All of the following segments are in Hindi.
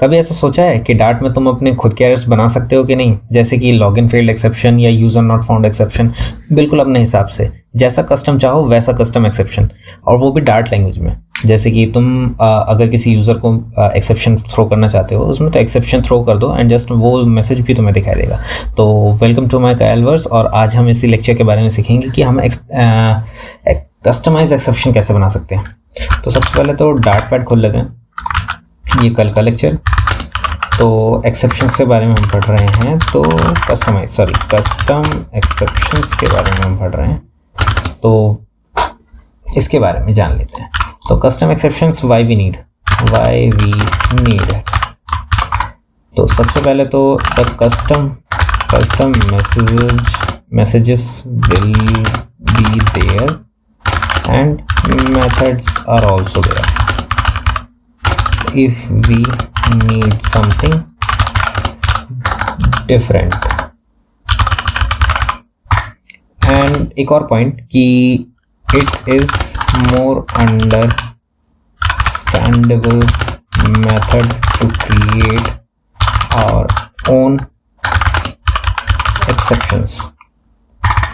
कभी ऐसा सोचा है कि डार्ट में तुम अपने खुद के एरर्स बना सकते हो कि नहीं, जैसे कि लॉगिन फेल्ड एक्सेप्शन या यूजर नॉट फाउंड एक्सेप्शन, बिल्कुल अपने हिसाब से जैसा कस्टम चाहो वैसा कस्टम एक्सेप्शन, और वो भी डार्ट लैंग्वेज में। जैसे कि तुम अगर किसी यूज़र को एक्सेप्शन थ्रो करना चाहते हो उसमें तो एक्सेप्शन थ्रो कर दो एंड जस्ट वो मैसेज भी तुम्हें दिखाई देगा। तो वेलकम टू माय कायलवर्स, और आज हम इसी लेक्चर के बारे में सीखेंगे कि हम कस्टमाइज एक्सेप्शन कैसे बना सकते हैं। तो सबसे पहले तो डार्ट पैड खोल लेते हैं, ये कल का लेक्चर। तो एक्सेप्शंस के बारे में हम पढ़ रहे हैं, तो कस्टम एक्सेप्शंस के बारे में हम पढ़ रहे हैं, तो इसके बारे में जान लेते हैं। तो custom exceptions why we need. तो सबसे पहले तो the custom messages will be there and methods are also there if we need something different। and एक और पॉइंट कि it is more understandable method to create our own exceptions।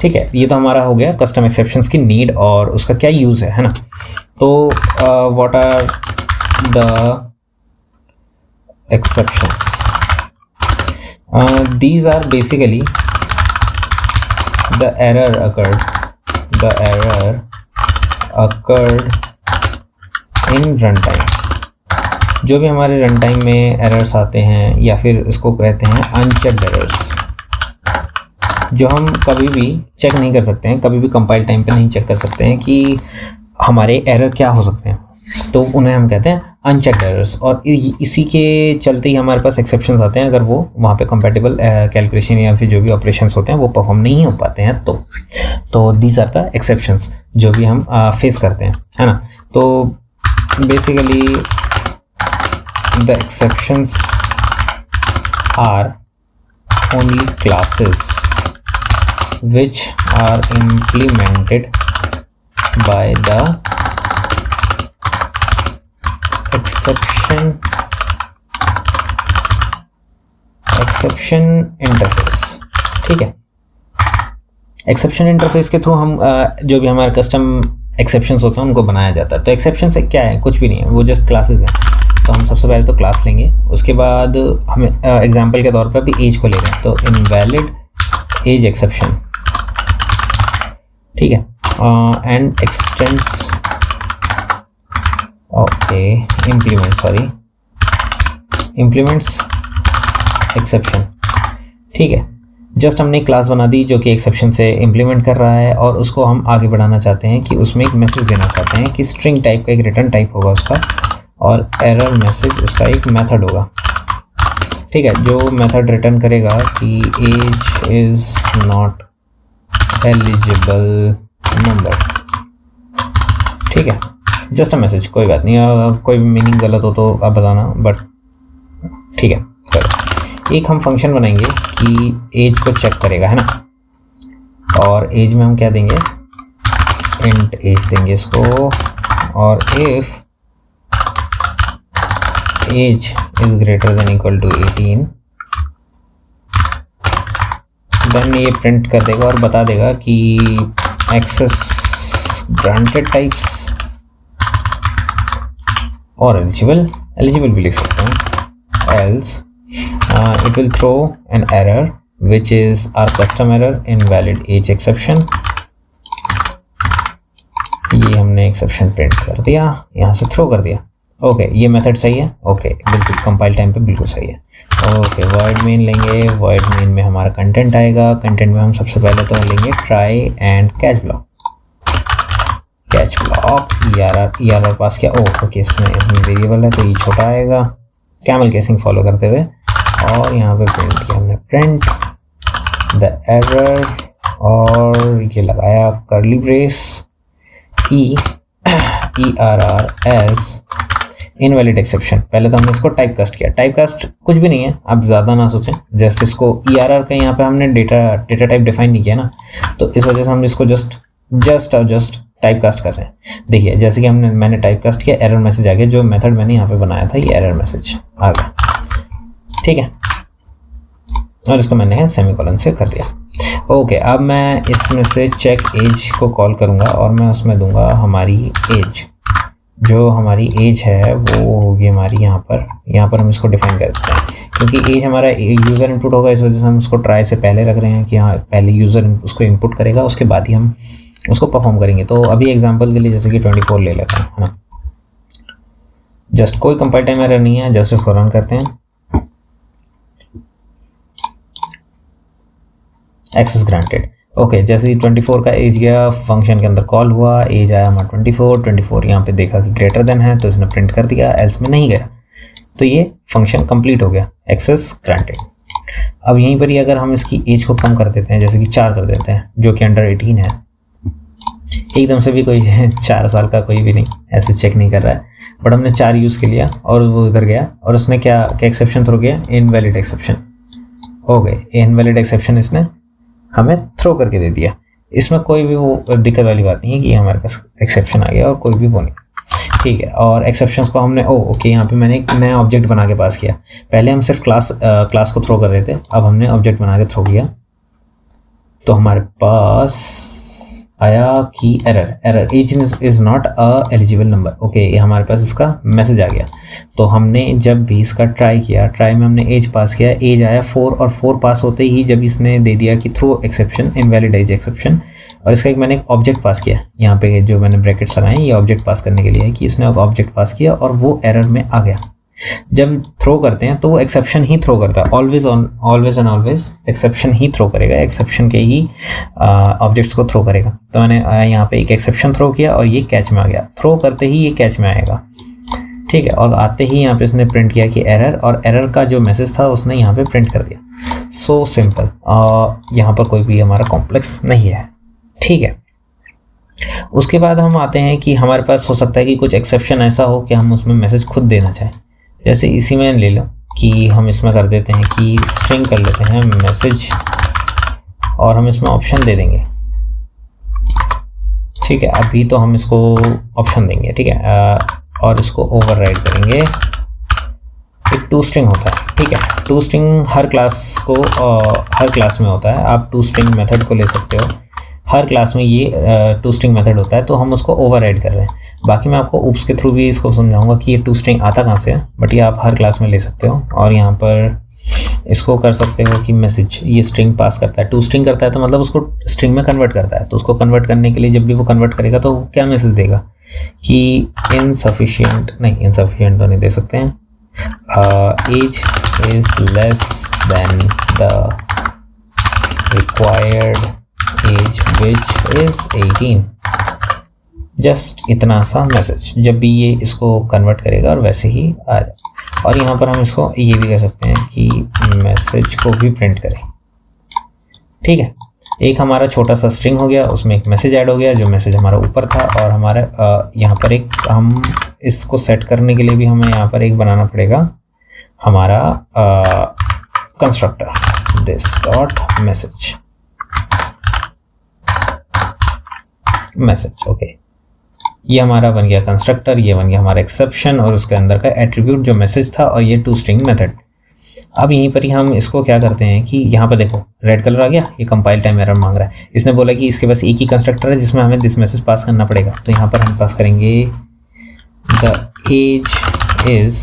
ठीक है, ये तो हमारा हो गया कस्टम एक्सेप्शंस की नीड और उसका क्या यूज़ है ना। तो what are the exceptions? These are basically the error occurred in runtime। जो भी हमारे रन टाइम में एरर्स आते हैं या फिर इसको कहते हैं अनचेक्ड एरर्स, जो हम कभी भी चेक नहीं कर सकते हैं, कभी भी कंपाइल टाइम पे नहीं चेक कर सकते हैं कि हमारे एरर क्या हो सकते हैं, तो उन्हें हम कहते हैं अनचेक्ड एरर्स। और इसी के चलते ही हमारे पास एक्सेप्शंस आते हैं अगर वो वहाँ पे कंपैटिबल कैलकुलेशन या फिर जो भी ऑपरेशंस होते हैं वो परफॉर्म नहीं हो पाते हैं। तो दीज आर द एक्सेप्शंस जो भी हम फेस करते हैं, है ना। तो basically the exceptions are only classes which are implemented by the exception interface। ठीक है, एक्सेप्शन इंटरफेस के थ्रू हम जो भी हमारे कस्टम एक्सेप्शंस होते हैं उनको बनाया जाता है। तो एक्सेप्शन से क्या है, कुछ भी नहीं है, वो जस्ट क्लासेस हैं। तो हम सबसे पहले तो क्लास लेंगे, उसके बाद हम एग्जांपल के तौर पर भी एज को ले रहे हैं, तो इनवैलिड एज एक्सेप्शन, ठीक है, एंड एक्सटेंड्स इम्प्लीमेंट्स एक्सेप्शन। ठीक है, जस्ट हमने क्लास बना दी जो कि एक्सेप्शन से इम्प्लीमेंट कर रहा है और उसको हम आगे बढ़ाना चाहते हैं कि उसमें एक मैसेज देना चाहते हैं कि स्ट्रिंग टाइप का एक रिटर्न टाइप होगा उसका, और एरर मैसेज उसका एक मेथड होगा। ठीक है, जो मेथड रिटर्न करेगा कि age is not eligible number. ठीक है, जस्ट अ मैसेज, कोई बात नहीं, कोई भी मीनिंग गलत हो तो आप बताना, बट ठीक है। चलो, एक हम फंक्शन बनाएंगे कि एज को चेक करेगा, है ना। और एज में हम क्या देंगे, इंट एज देंगे इसको, और if age is greater than equal to 18 then ये प्रिंट कर देगा और बता देगा कि एक्सेस ग्रांटेड टाइप्स और एलिजिबल भी लिख सकते हैं, else it will throw an error which is our custom error invalid age exception। ये हमने एक्सेप्शन प्रिंट कर दिया, यहाँ से थ्रो कर दिया। ओके, ये मेथड सही है, ओके, बिल्कुल कंपाइल टाइम पे बिल्कुल सही है। ओके, void main लेंगे, void main में हमारा कंटेंट आएगा, कंटेंट में हम सबसे पहले तो लेंगे try and catch block ERR पास किया। ओके, इसमें वेरिएबल है तो ये छोटा आएगा, कैमल केसिंग फॉलो करते हुए, और यहाँ पे प्रिंट किया हमने, प्रिंट द एरर, और ये लगाया curly brace ERR age invalid exception. पहले तो हमने इसको टाइप कास्ट किया, टाइप कास्ट कुछ भी नहीं है, आप ज़्यादा ना सोचें, जस्ट इसको ERR का यहाँ पे हमने डेटा टाइप डिफाइन नहीं किया ना, तो इस वजह से हम इसको जस्ट टाइप कास्ट कर रहे हैं। देखिए, जैसे कि मैंने टाइप कास्ट किया, एरर मैसेज आ गया, जो मेथड मैंने यहाँ पे बनाया था ये एरर मैसेज आ गया। ठीक है, और इसको मैंने सेमीकोलन से कर दिया। ओके, अब मैं इसमें से चेक एज को कॉल करूँगा और मैं उसमें दूंगा हमारी एज। जो हमारी एज है वो होगी हमारी यहाँ पर हम इसको डिफाइन कर देते हैं, क्योंकि एज हमारा यूज़र इनपुट होगा, इस वजह से हम उसको ट्राई से पहले रख रहे हैं कि हाँ पहले यूज़र उसको इनपुट करेगा, उसके बाद ही हम उसको परफॉर्म करेंगे। तो अभी एग्जांपल के लिए जैसे कि 24 ले लेते हैं, है ना। जस्ट कोई कंपाइल टाइम एरर नहीं है, जस्ट इसको रन करते हैं। Access granted. ओके, जैसे ही 24 का एज गया, फंक्शन के अंदर कॉल हुआ, एज आया हमारा 24 यहाँ पे देखा कि ग्रेटर देन है तो इसने प्रिंट कर दिया, एल्स में नहीं गया, तो ये फंक्शन कंप्लीट हो गया, एक्सेस ग्रांटेड। अब यहीं पर ही अगर हम इसकी एज को कम कर देते हैं, जैसे कि 4 कर देते हैं, जो कि अंडर 18 है, एकदम से भी कोई 4 साल का कोई भी नहीं ऐसे चेक नहीं कर रहा है, बट हमने 4 यूज़ के लिया और वो इधर गया और उसने क्या एक्सेप्शन थ्रो किया, इनवैलिड एक्सेप्शन हो गए। इनवैलिड एक्सेप्शन इसने हमें थ्रो करके दे दिया। इसमें कोई भी वो दिक्कत वाली बात नहीं है कि हमारे पास एक्सेप्शन आ गया और कोई भी वो नहीं, ठीक है। और एक्सेप्शंस को हमने ओके यहाँ पे मैंने एक नया ऑब्जेक्ट बना के पास किया। पहले हम सिर्फ क्लास को थ्रो कर रहे थे, अब हमने ऑब्जेक्ट बना के थ्रो किया, तो हमारे पास आया कि error age is not a eligible number. Okay, ये हमारे पास इसका मैसेज आ गया। तो हमने जब भी इसका ट्राई किया, ट्राई में हमने एज पास किया, एज आया 4 और 4 पास होते ही जब इसने दे दिया कि throw exception, invalid age exception, और इसका एक मैंने एक ऑब्जेक्ट पास किया, यहाँ पे जो मैंने ब्रैकेट्स लगाए ये ऑब्जेक्ट पास करने के लिए है कि इसने एक ऑब्जेक्ट पास किया और वो एरर में आ गया। जब थ्रो करते हैं तो वो एक्सेप्शन ही थ्रो करता है, ऑलवेज एंड ऑलवेज एक्सेप्शन ही थ्रो करेगा, एक्सेप्शन के ही ऑब्जेक्ट्स को थ्रो करेगा। तो मैंने यहाँ पे एक एक्सेप्शन थ्रो किया और ये कैच में आ गया, थ्रो करते ही ये कैच में आएगा, ठीक है। और आते ही यहाँ पे इसने प्रिंट किया कि एरर, और एरर का जो मैसेज था उसने यहाँ पे प्रिंट कर दिया। सो सिंपल, यहाँ पर कोई भी हमारा कॉम्प्लेक्स नहीं है, ठीक है। उसके बाद हम आते हैं कि हमारे पास हो सकता है कि कुछ एक्सेप्शन ऐसा हो कि हम उसमें मैसेज खुद देना चाहें। जैसे इसी में ले लो कि हम इसमें कर देते हैं कि स्ट्रिंग कर लेते हैं मैसेज, और हम इसमें ऑप्शन दे देंगे, ठीक है। अभी तो हम इसको ऑप्शन देंगे, ठीक है, और इसको ओवरराइड करेंगे। एक टू स्ट्रिंग होता है, ठीक है, टू स्ट्रिंग हर क्लास में होता है। आप टू स्ट्रिंग मेथड को ले सकते हो, हर क्लास में ये टू स्ट्रिंग मेथड होता है, तो हम उसको ओवरराइड कर रहे हैं। बाकी मैं आपको ऊप्स के थ्रू भी इसको समझाऊंगा कि ये टू स्ट्रिंग आता कहाँ से है, बट ये आप हर क्लास में ले सकते हो। और यहाँ पर इसको कर सकते हो कि मैसेज, ये स्ट्रिंग पास करता है, टू स्ट्रिंग करता है तो मतलब उसको स्ट्रिंग में कन्वर्ट करता है। तो उसको कन्वर्ट करने के लिए जब भी वो कन्वर्ट करेगा तो क्या मैसेज देगा कि इनसफिशिएंट तो नहीं दे सकते हैं, age is less than the required age which is 18, just इतना सा मैसेज जब भी ये इसको कन्वर्ट करेगा और वैसे ही आ जाए। और यहाँ पर हम इसको ये भी कह सकते हैं कि मैसेज को भी प्रिंट करें, ठीक है। एक हमारा छोटा सा स्ट्रिंग हो गया, उसमें एक मैसेज ऐड हो गया, जो मैसेज हमारा ऊपर था, और हमारा यहाँ पर एक हम इसको सेट करने के लिए भी हमें यहाँ पर एक बनाना पड़ेगा हमारा constructor, this dot message, okay. ये हमारा बन गया कंस्ट्रक्टर, ये बन गया हमारा एक्सेप्शन, और उसके अंदर का एट्रीब्यूट जो मैसेज था, और ये टू स्ट्रिंग मेथड। अब यहीं पर ही हम इसको क्या करते हैं कि यहाँ पर देखो रेड कलर आ गया, ये कंपाइल टाइम एरर मांग रहा है। इसने बोला कि इसके पास एक ही कंस्ट्रक्टर है जिसमें हमें दिस मैसेज पास करना पड़ेगा। तो यहाँ पर हम पास करेंगे द एज इज,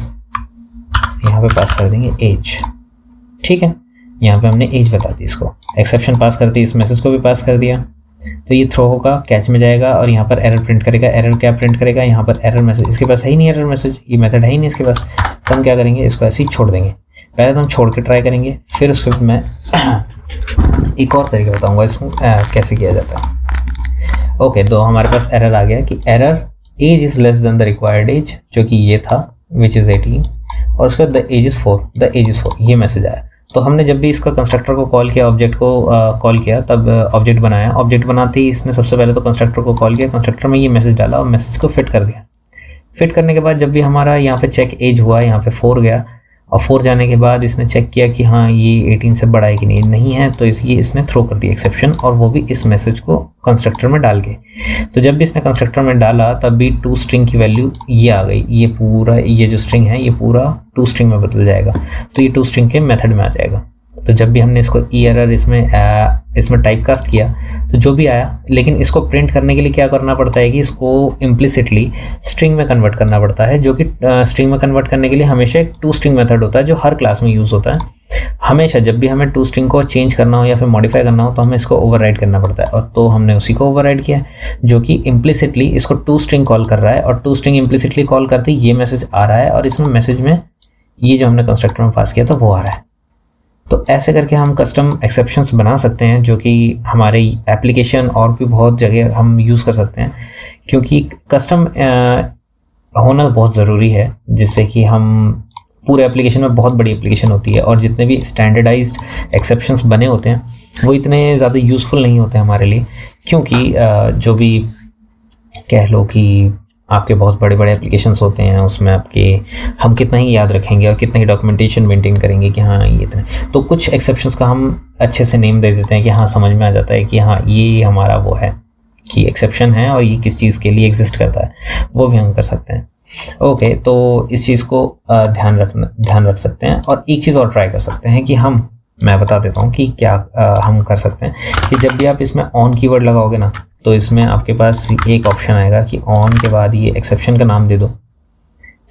यहाँ पे पास कर देंगे एज, ठीक है। यहाँ पे हमने एज बता दी, इसको एक्सेप्शन पास कर दी, इस मैसेज को भी पास कर दिया। तो ये थ्रो होगा, कैच में जाएगा, और यहाँ पर एरर प्रिंट करेगा। एरर क्या प्रिंट करेगा, यहाँ पर एरर मैसेज, इसके पास है ही नहीं एरर मैसेज, ये मेथड है ही नहीं इसके पास। तो हम क्या करेंगे, इसको ऐसे ही छोड़ देंगे। पहले तो हम छोड़ के ट्राई करेंगे, फिर उसके बाद मैं एक और तरीका बताऊंगा इसमें कैसे किया जाता है। ओके, तो हमारे पास एरर आ गया कि error age is less than the required age, जो कि ये था विच इज़ 18, और उसके बाद द एज इज़ 4, ये मैसेज आया। तो हमने जब भी इसका कंस्ट्रक्टर को कॉल किया, ऑब्जेक्ट को कॉल किया, तब ऑब्जेक्ट बनाया। ऑब्जेक्ट बनाते ही इसने सबसे पहले तो कंस्ट्रक्टर को कॉल किया, कंस्ट्रक्टर में ये मैसेज डाला और मैसेज को फिट कर दिया। फिट करने के बाद जब भी हमारा यहाँ पे चेक एज हुआ, यहाँ पे 4 गया, और 4 जाने के बाद इसने चेक किया कि हाँ ये 18 से बड़ा है कि नहीं है, तो ये इसने थ्रो कर दिया एक्सेप्शन, और वो भी इस मैसेज को कंस्ट्रक्टर में डाल के। तो जब भी इसने कंस्ट्रक्टर में डाला तब भी टू स्ट्रिंग की वैल्यू ये आ गई, ये पूरा ये जो स्ट्रिंग है ये पूरा टू स्ट्रिंग में बदल जाएगा, तो ये टू स्ट्रिंग के मेथड में आ जाएगा। तो जब भी हमने इसको ERR इसमें टाइप कास्ट किया तो जो भी आया, लेकिन इसको प्रिंट करने के लिए क्या करना पड़ता है कि इसको इम्प्लिसिटली स्ट्रिंग में कन्वर्ट करना पड़ता है, जो कि स्ट्रिंग में कन्वर्ट करने के लिए हमेशा एक टू स्ट्रिंग मेथड होता है जो हर क्लास में यूज़ होता है। हमेशा जब भी हमें टू स्ट्रिंग को चेंज करना हो या फिर मॉडिफाई करना हो तो हमें इसको ओवरराइड करना पड़ता है, और तो हमने उसी को ओवरराइड किया जो कि इम्प्लिसिटली इसको टू स्ट्रिंग कॉल कर रहा है, और टू स्ट्रिंग इम्प्लिसिटली कॉल करते ये मैसेज आ रहा है, और इसमें मैसेज में ये जो हमने कंस्ट्रक्टर में पास किया था वो आ रहा है। तो ऐसे करके हम कस्टम एक्सेप्शंस बना सकते हैं, जो कि हमारे एप्लीकेशन और भी बहुत जगह हम यूज़ कर सकते हैं, क्योंकि कस्टम होना बहुत ज़रूरी है, जिससे कि हम पूरे एप्लीकेशन में, बहुत बड़ी एप्लीकेशन होती है और जितने भी स्टैंडर्डाइज्ड एक्सेप्शंस बने होते हैं वो इतने ज़्यादा यूज़फुल नहीं होते हमारे लिए, क्योंकि जो भी कह लो कि आपके बहुत बड़े बड़े एप्लीकेशंस होते हैं, उसमें आपके हम कितना ही याद रखेंगे और कितना ही डॉक्यूमेंटेशन मेंटेन करेंगे कि हाँ ये इतने, तो कुछ एक्सेप्शंस का हम अच्छे से नेम दे देते हैं कि हाँ समझ में आ जाता है कि हाँ ये हमारा वो है कि एक्सेप्शन है और ये किस चीज़ के लिए एग्जिस्ट करता है, वो भी हम कर सकते हैं। ओके, तो इस चीज़ को ध्यान रख सकते हैं। और एक चीज़ और ट्राई कर सकते हैं कि मैं बता देता हूँ कि क्या हम कर सकते हैं कि जब भी आप इसमें ऑन कीवर्ड लगाओगे ना, तो इसमें आपके पास एक ऑप्शन आएगा कि ऑन के बाद ये एक्सेप्शन का नाम दे दो।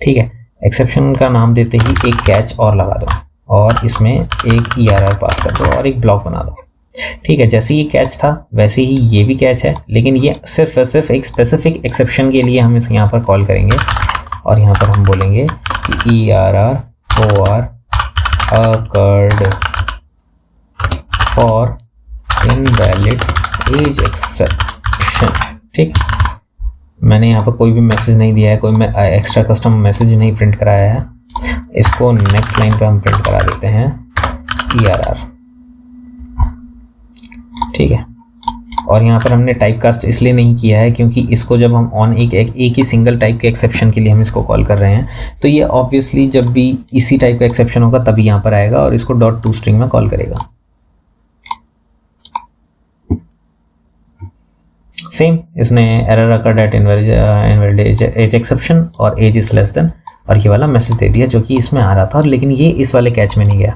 ठीक है, एक्सेप्शन का नाम देते ही एक कैच और लगा दो, और इसमें एक ERR पास कर दो और एक ब्लॉक बना दो। ठीक है, जैसे ये कैच था वैसे ही ये भी कैच है, लेकिन ये सिर्फ एक स्पेसिफिक एक्सेप्शन के लिए हम इस यहाँ पर कॉल करेंगे, और यहाँ पर हम बोलेंगे कि ERR OR occurred for invalid age exception। ठीक, मैंने यहाँ पर कोई भी मैसेज नहीं दिया है, कोई एक्स्ट्रा कस्टम मैसेज नहीं प्रिंट कराया है। इसको नेक्स्ट लाइन पे हम प्रिंट करा देते हैं ERR। ठीक है, और यहाँ पर हमने टाइप कास्ट इसलिए नहीं किया है क्योंकि इसको जब हम ऑन एक ही सिंगल टाइप के एक्सेप्शन के लिए हम इसको कॉल कर रहे हैं, तो ये ऑब्वियसली जब भी इसी टाइप का एक्सेप्शन होगा तभी यहाँ पर आएगा और इसको डॉट टू स्ट्रिंग में कॉल करेगा। सेम, इसने error occurred at invalid age exception और एज इज लेस देन, और ये वाला मैसेज दे दिया जो कि इसमें आ रहा था, लेकिन ये इस वाले कैच में नहीं गया।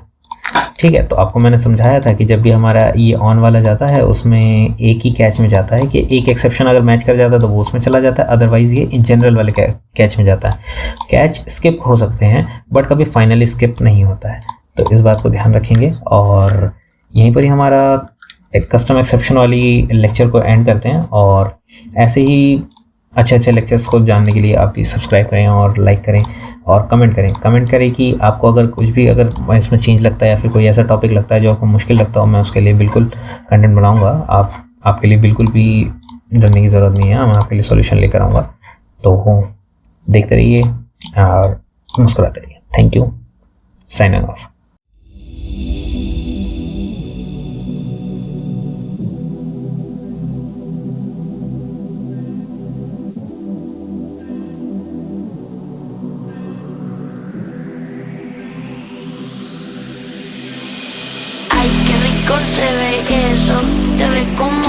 ठीक है, तो आपको मैंने समझाया था कि जब भी हमारा ये ऑन वाला जाता है उसमें एक ही कैच में जाता है, कि एक एक्सेप्शन अगर मैच कर जाता है तो वो उसमें चला जाता है, अदरवाइज ये इन जनरल वाले कैच में जाता है। कैच स्किप हो सकते हैं बट कभी फाइनली स्किप नहीं होता है, तो इस बात को ध्यान रखेंगे। और यहीं पर ही हमारा एक कस्टम एक्सेप्शन वाली लेक्चर को एंड करते हैं, और ऐसे ही अच्छे लेक्चर्स को जानने के लिए आप भी सब्सक्राइब करें और लाइक करें और कमेंट करें कि आपको अगर कुछ भी अगर इसमें चेंज लगता है या फिर कोई ऐसा टॉपिक लगता है जो आपको मुश्किल लगता हो, मैं उसके लिए बिल्कुल कंटेंट बनाऊंगा। आपके लिए बिल्कुल भी डरने की ज़रूरत नहीं है, मैं आपके लिए सॉल्यूशन लेकर आऊँगा। तो देखते रहिए और मुस्कुराते रहिए। Thank you, signing off. Se ve eso, te ves como